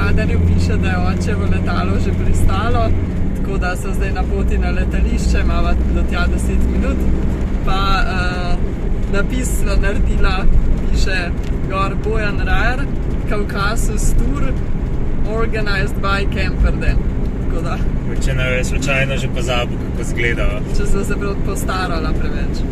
radarju piše, da je očevo letalo že pristalo, tako da so zdaj na poti na letališče, imamo do tja 10 minut. Pa napis sva naredila, piše gor Bojan Rajer, Caucasus Tour, organized by Camperden. Tako da. Če ne je slučajno že pozabil, kako izgleda. Če sva se postarala preveč.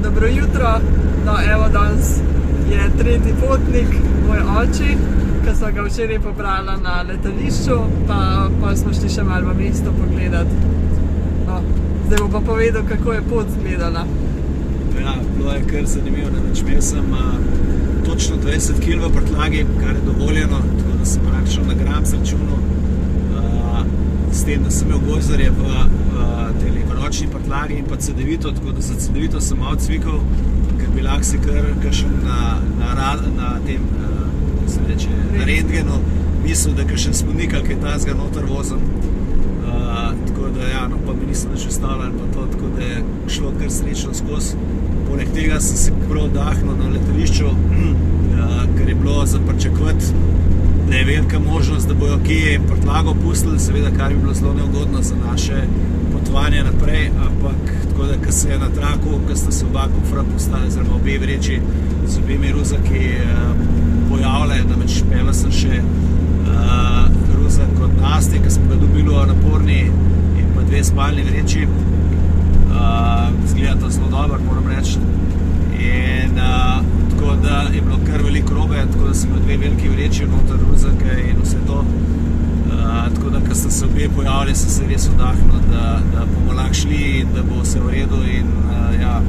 Dobro jutro, no evo danes je tretji potnik, moj oči, ki sva ga včeraj pobrala na letališču, pa smo šli še malo v mesto pogledati. No, zdaj bo pa povedal, kako je pot izgledala. Ja, bilo je kar zanimivo, imel sem točno 20 kg v prtljagi, kar je dovoljeno, tako da sem praktično na gram zračunal, s tem, da sem imel gojzarje v ročni prtljagi in pa CD-vito, tako da za CD-vito sem malo cvikal, ker bi lahko si kar kakšen na tem, kako se reče, na rentgenu mislil, da kakšen sponik ali kaj tazga noter vozim. Tako da ja, no, pa mi nisem več ustavljal pa to, tako da je šlo kar srečno skozi. Poleg tega sem se prav oddahnil na letališču, ker je bilo za pričakovati, da je velika možnost, da bojo kje prtljago pustili, seveda, kar bi bilo zelo neugodno za naše potovanje naprej, ampak tako da, ko se je na traku, ko sta se oba kofra postali, oziroma obe vreči z obimi ruzaki pojavile, namreč pela sem še ruzak od Nasti, ki smo ga dobili v naporni in pa 2 spalni vreči. Zgleda to zelo dobro, moram reči. In tako da je bilo kar veliko robe, tako da sem imel 2 veliki vreči, noter ruzake in vse to. Tako da, ko ste se obe pojavili, sem se res oddahnil, da bomo lahko šli in da bo vse v redu in ja,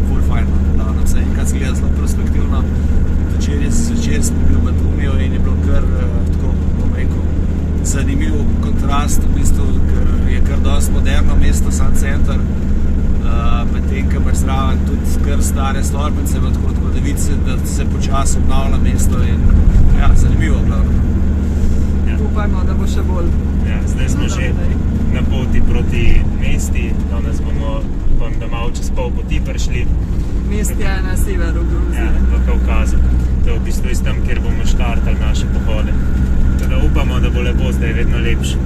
ful fajn, da nam se enkrat zgleda zelo perspektivno. Zvečer smo bili v Batumiju in je bilo kar, tako bom rekel, zanimiv kontrast, v bistvu, ker je kar dosti moderno mesto, sam center, medtem, ko imaš zraven tudi kar stare stolpnice, tako da vidi, da se počasi obnavlja mesto in ja, zanimivo, glavno. Upajmo, da bo še bolj. Ja, zdaj smo že na poti proti mesti, danes bomo da malo čez pol poti prišli. Mest je na severu Gruzije. Ja, v Kaukazu. To je v bistvu iz tam, kjer bomo štartali naše pohode. Teda upamo, da bo lepo, zdaj je vedno lepše.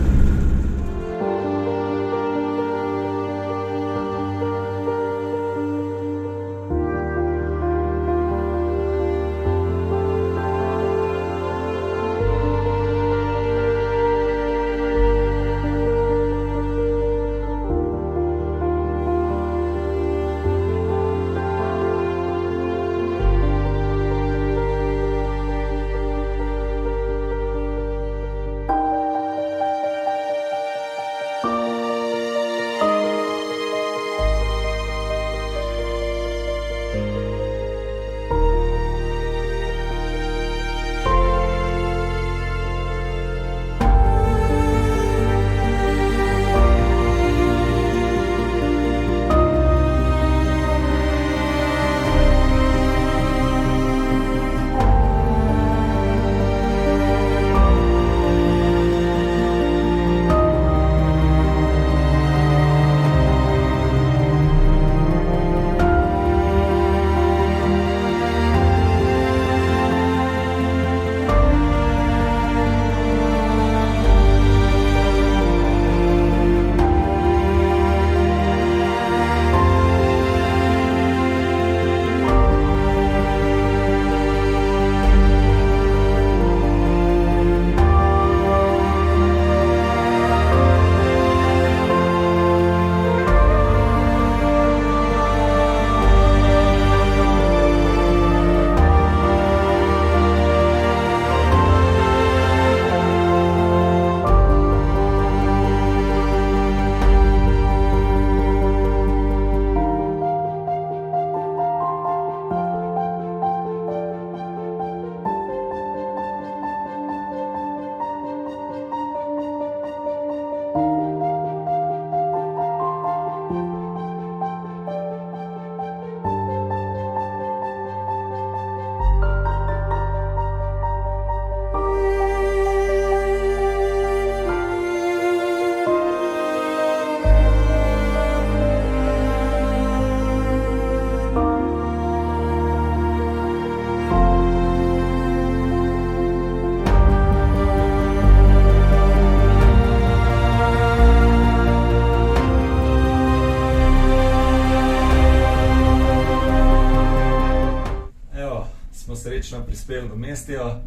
prispeli v Mestijo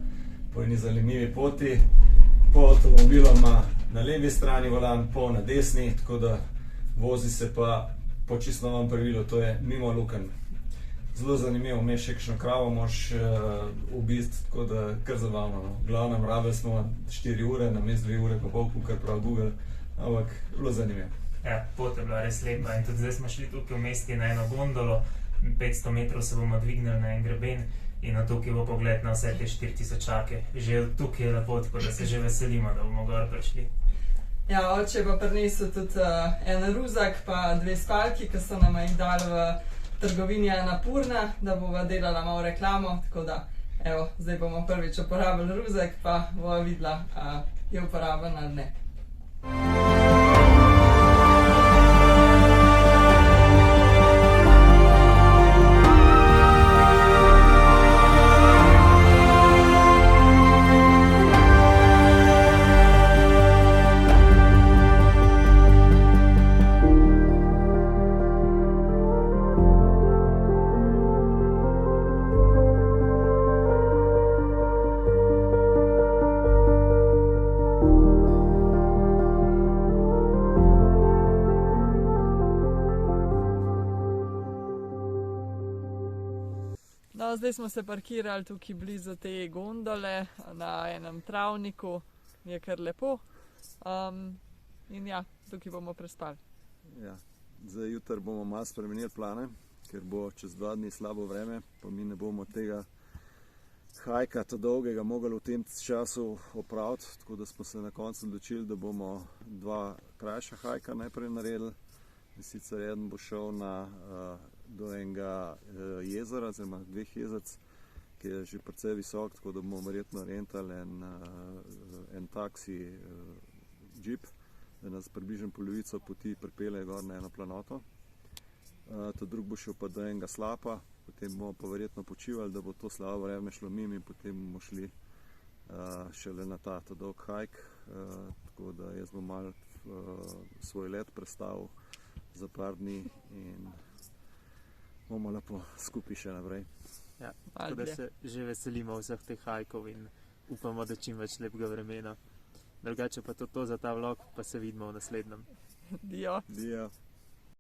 po eni zanimivi poti. Po avtomobiloma na levi strani volan, po na desni, tako da vozi se pa po čisto novem pravilu, to je mimo lukenj. Zelo zanimivo, imaš še kakšno kravo, moraš ubiti, tako da kar zabavno. No. V glavnem rabili smo 4 ure, namesto 2 ure pa pol, kar prav Google, ampak bilo zanimivo. Ja, pot je bila res lepa in tudi zdaj smo šli tukaj v mesti na eno gondolo, 500 metrov se bomo dvignili na en greben in od tukaj bo pogled na vse te 4000-čake. Že od tukaj je lepo, tako da se že veselimo, da bomo gor prišli. Ja, oče pa prinesel tudi en ruzak pa 2 spalki, ki so nam jih dali v trgovini Annapurna, da bova delala malo reklamo, tako da evo, zdaj bomo prvič uporabili ruzak, pa bova videla, je uporaben ali ne. No, zdaj smo se parkirali tukaj blizu te gondole na enem travniku, je kar lepo. In ja, tukaj bomo prespali. Ja, za jutri bomo malo spremenili plane, ker bo čez 2 dni slabo vreme, pa mi ne bomo tega hajka ta dolgega mogli v tem času opraviti, tako da smo se na koncu odločili, da bomo 2 krajša hajka najprej naredili. In sicer eden bo šel do enega jezera, oziroma 2 jezerc, ki je že precej visok, tako da bomo verjetno rentali en taksi džip, da nas približno polovico poti pripelje gor na eno planoto. Ta drug bo šel pa do enega slapa, potem bomo pa verjetno počivali, da bo to slabo vreme šlo mimo in potem bomo šli šele na ta dolg hajk. Tako da jaz bom malo svoj let prestavil za par dni in bomo lepo skupaj še naprej. Ja, tako da se že veselimo vseh teh hajkov in upamo, da čim več lepega vremena. Drugače pa to za ta vlog, pa se vidimo v naslednjem. Dio. Dio.